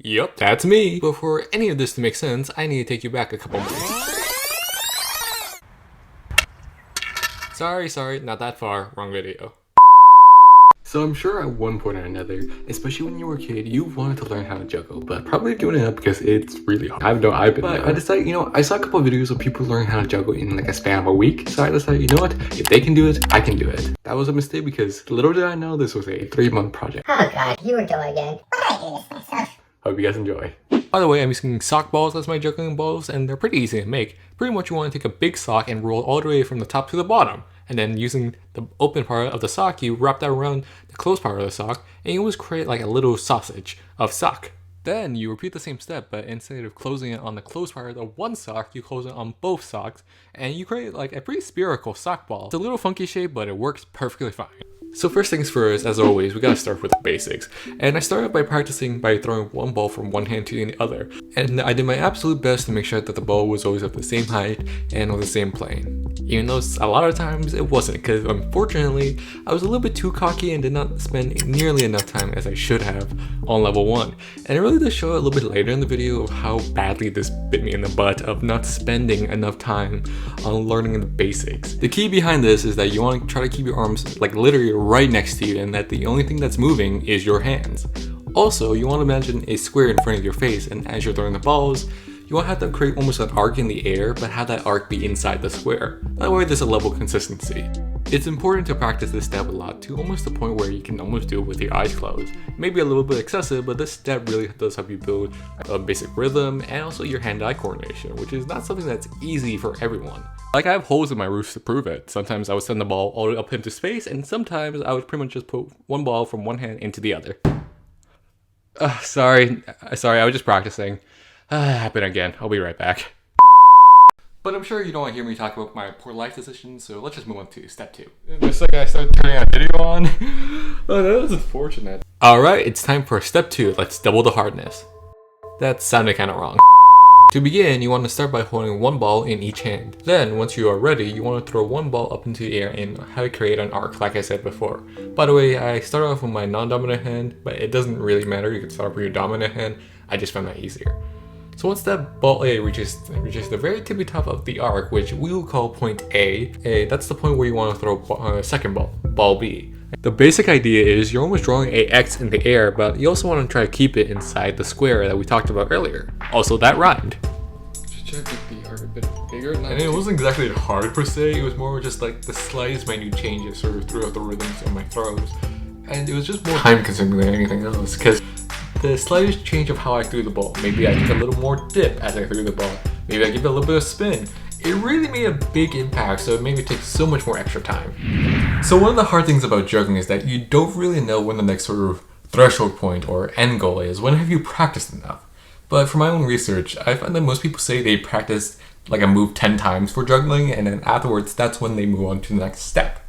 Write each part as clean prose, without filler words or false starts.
Yup, that's me. But for any of this to make sense, I need to take you back a couple minutes. Sorry, not that far. Wrong video. So I'm sure at one point or another, especially when you were a kid, you wanted to learn how to juggle, but probably giving it up because it's really hard. I know I've been there. I decided, I saw a couple of videos of people learning how to juggle in like a span of a week. So I decided, you know what? If they can do it, I can do it. That was a mistake because little did I know this was a 3-month project. Oh god, here we go again. I do this myself. Hope you guys enjoy. By the way, I'm using sock balls as my juggling balls, and they're pretty easy to make. Pretty much you want to take a big sock and roll all the way from the top to the bottom. And then using the open part of the sock, you wrap that around the closed part of the sock, and you always create like a little sausage of sock. Then you repeat the same step, but instead of closing it on the closed part of the one sock, you close it on both socks, and you create like a pretty spherical sock ball. It's a little funky shape, but it works perfectly fine. So first things first, as always, we gotta start with the basics. And I started by practicing by throwing one ball from one hand to the other. And I did my absolute best to make sure that the ball was always of the same height and on the same plane. Even though a lot of times it wasn't, because unfortunately, I was a little bit too cocky and did not spend nearly enough time as I should have on level 1. And it really does show a little bit later in the video of how badly this bit me in the butt of not spending enough time on learning the basics. The key behind this is that you want to try to keep your arms like literally right next to you, and that the only thing that's moving is your hands. Also, you want to imagine a square in front of your face, and as you're throwing the balls, you want to have to create almost an arc in the air, but have that arc be inside the square. That way there's a level consistency. It's important to practice this step a lot, to almost the point where you can almost do it with your eyes closed. Maybe a little bit excessive, but this step really does help you build a basic rhythm and also your hand-eye coordination, which is not something that's easy for everyone. Like, I have holes in my roofs to prove it. Sometimes I would send the ball all the way up into space, and sometimes I would pretty much just put one ball from one hand into the other. Sorry, I was just practicing. Happen again. I'll be right back. But I'm sure you don't want to hear me talk about my poor life decisions, so let's just move on to step 2. The second I started turning our video on. Oh, that was unfortunate. Alright, it's time for step 2. Let's double the hardness. That sounded kind of wrong. To begin, you want to start by holding one ball in each hand. Then, once you are ready, you want to throw one ball up into the air and have it create an arc, like I said before. By the way, I started off with my non-dominant hand, but it doesn't really matter. You can start off with your dominant hand. I just found that easier. So once that ball A reaches the very tippy top of the arc, which we will call point A, that's the point where you want to throw second ball B. The basic idea is you're almost drawing a X in the air, but you also want to try to keep it inside the square that we talked about earlier. Also, that rhymed. Just try to make the arc a bit bigger. And it wasn't exactly hard per se, it was more just like the slightest minute changes sort of throughout the rhythms of my throws. And it was just more time consuming than anything else, because the slightest change of how I threw the ball. Maybe I take a little more dip as I threw the ball. Maybe I give it a little bit of spin. It really made a big impact, so it made me take so much more extra time. So one of the hard things about juggling is that you don't really know when the next sort of threshold point or end goal is. When have you practiced enough? But from my own research, I find that most people say they practice like a move 10 times for juggling, and then afterwards, that's when they move on to the next step.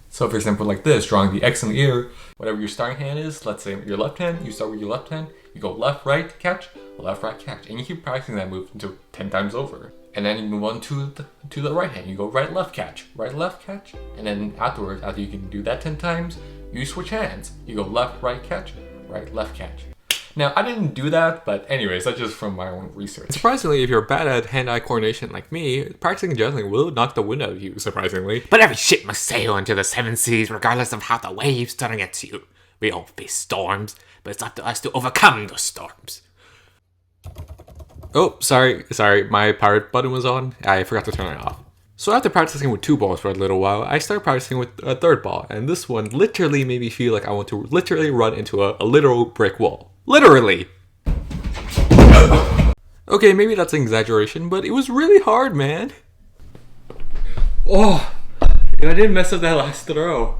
So for example, like this, drawing the X in the air, whatever your starting hand is, let's say your left hand, you start with your left hand, you go left, right, catch, left, right, catch, and you keep practicing that move until 10 times over. And then you move on to the right hand, you go right, left, catch, and then afterwards, after you can do that 10 times, you switch hands. You go left, right, catch, right, left, catch. Now, I didn't do that, but anyways, that's just from my own research. Surprisingly, if you're bad at hand-eye coordination like me, practicing juggling will knock the wind out of you, surprisingly. But every ship must sail into the 7 seas regardless of how the waves turn against you. We all face storms, but it's up to us to overcome those storms. Oh, sorry, my pirate button was on. I forgot to turn it off. So after practicing with 2 balls for a little while, I started practicing with a 3rd ball, and this one literally made me feel like I want to literally run into a literal brick wall. Literally! Okay, maybe that's an exaggeration, but it was really hard, man. Oh, I didn't mess up that last throw.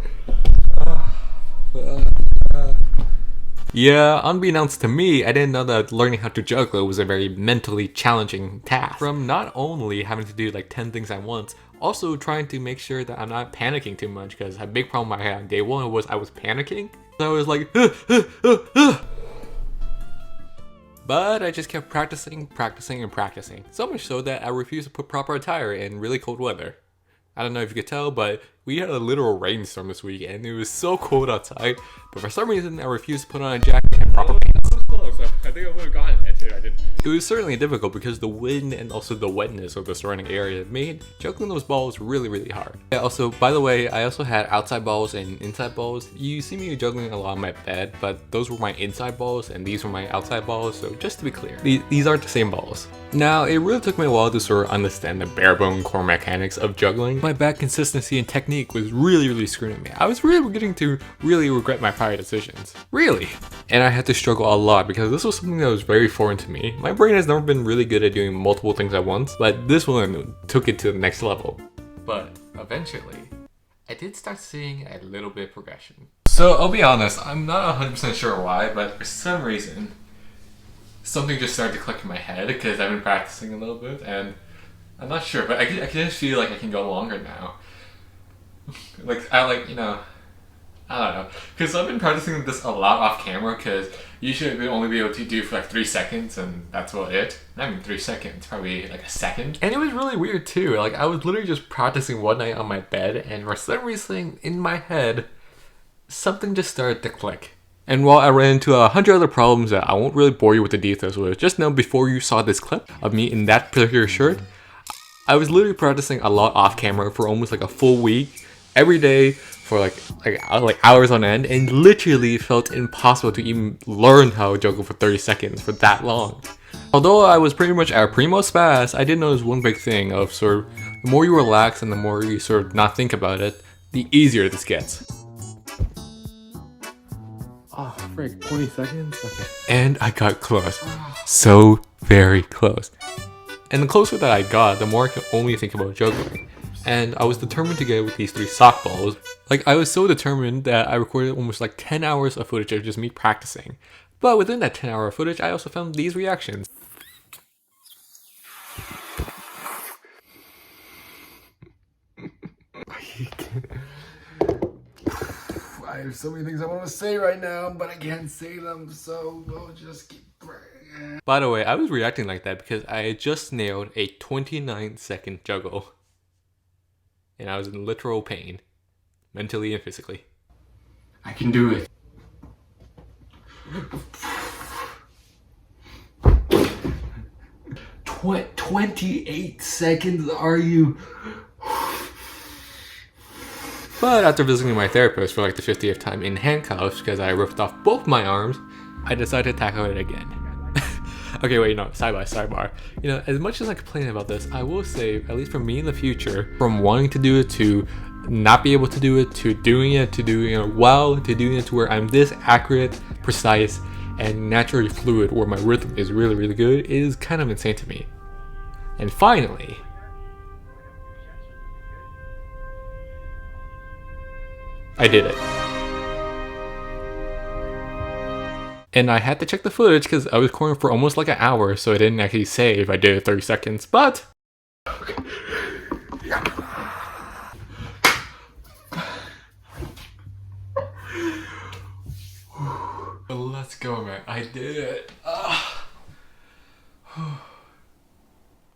Yeah, unbeknownst to me, I didn't know that learning how to juggle was a very mentally challenging task. From not only having to do like 10 things at once, also trying to make sure that I'm not panicking too much, because a big problem I had on day 1 was I was panicking. So I was like, But I just kept practicing, so much so that I refused to put proper attire in really cold weather. I don't know if you could tell, but we had a literal rainstorm this week and it was so cold outside, but for some reason I refused to put on a jacket and proper pants. so I think I would have gotten it too. I didn't. It was certainly difficult because the wind and also the wetness of the surrounding area made juggling those balls really, really hard. Yeah, also, by the way, I also had outside balls and inside balls. You see me juggling a lot on my bed, but those were my inside balls and these were my outside balls, so just to be clear, these aren't the same balls. Now, it really took me a while to sort of understand the bare bone core mechanics of juggling. My back consistency and technique was really, really screwing me. I was really beginning to really regret my prior decisions. Really. And I had to struggle a lot because this was something that was very foreign to me. My brain has never been really good at doing multiple things at once, but this one took it to the next level. But eventually, I did start seeing a little bit of progression. So I'll be honest, I'm not 100% sure why, but for some reason, something just started to click in my head because I've been practicing a little bit, and I'm not sure, but I can just feel like I can go longer now. I don't know, because I've been practicing this a lot off camera because usually I would only be able to do for like 3 seconds and that's about it. Not even 3 seconds, probably like a second. And it was really weird too, like I was literally just practicing one night on my bed and for some reason in my head, something just started to click. And while I ran into 100 other problems that I won't really bore you with the details with, just know before you saw this clip of me in that particular shirt, I was literally practicing a lot off camera for almost like a full week, every day for like hours on end, and literally felt impossible to even learn how to juggle for 30 seconds for that long. Although I was pretty much at primo spaz, I did notice one big thing of sort of the more you relax and the more you sort of not think about it, the easier this gets. Oh, frick, 20 seconds? Okay. And I got close. So very close. And the closer that I got, the more I could only think about juggling. And I was determined to get it with these 3 sock balls. Like, I was so determined that I recorded almost like 10 hours of footage of just me practicing. But within that 10-hour footage, I also filmed these reactions. I have so many things I want to say right now, but I can't say them, so we'll just keep praying. By the way, I was reacting like that because I had just nailed a 29-second juggle. And I was in literal pain, mentally and physically. I can do it. 28 seconds, are you? But after visiting my therapist for like the 50th time in handcuffs because I ripped off both my arms, I decided to tackle it again. Okay, wait, no, sidebar. You know, as much as I complain about this, I will say, at least for me in the future, from wanting to do it to not be able to do it, to doing it well, to doing it to where I'm this accurate, precise, and naturally fluid, where my rhythm is really, really good, is kind of insane to me. And finally, I did it. And I had to check the footage because I was recording for almost like an hour, so I didn't actually say if I did it 30 seconds, but... Let's go, man. I did it. I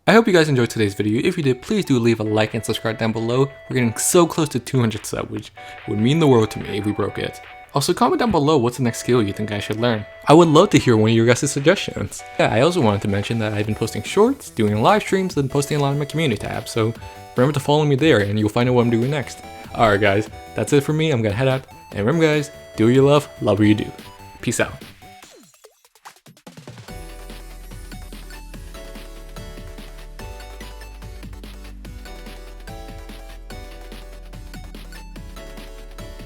hope you guys enjoyed today's video. If you did, please do leave a like and subscribe down below. We're getting so close to 200 subs, which would mean the world to me if we broke it. Also, comment down below what's the next skill you think I should learn. I would love to hear one of your guys' suggestions. Yeah, I also wanted to mention that I've been posting shorts, doing live streams, and posting a lot in my community tab, so remember to follow me there and you'll find out what I'm doing next. Alright guys, that's it for me, I'm gonna head out, and remember guys, do what you love what you do. Peace out.